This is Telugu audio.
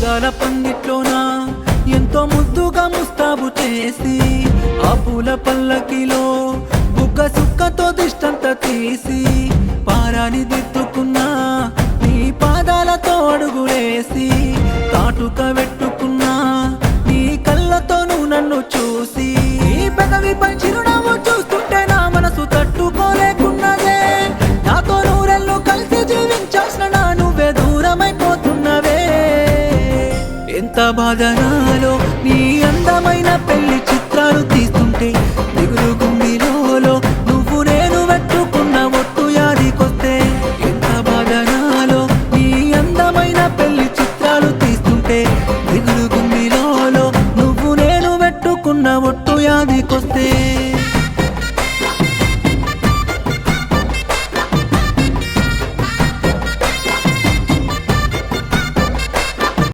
అందాల పందిట్లోనా ఎంతో ముద్దుగా ముస్తాబు చేసి ఆ పూల పల్లకిలో బుగ్గ సుక్కతో దిష్టంత తీసి పారాని దిద్దుకున్నా నీ పాదాలతో అడుగులేసి కాటుక పెట్టుకున్నా నీ కళ్ళతోనూ నన్ను చూసి నీ పెదవిపై చిరునవ్వు చూస్తుంటే నా మనసు తట్టుకోలేకున్నదే నాతో నూరెళ్ళు కలిసి జీవించాల్సిన నా నువ్వే దూరమైపోతున్నవే ఎంత బాధ నాలో నీ అందమైన పెళ్లి చిత్రాలు తీస్తుంటే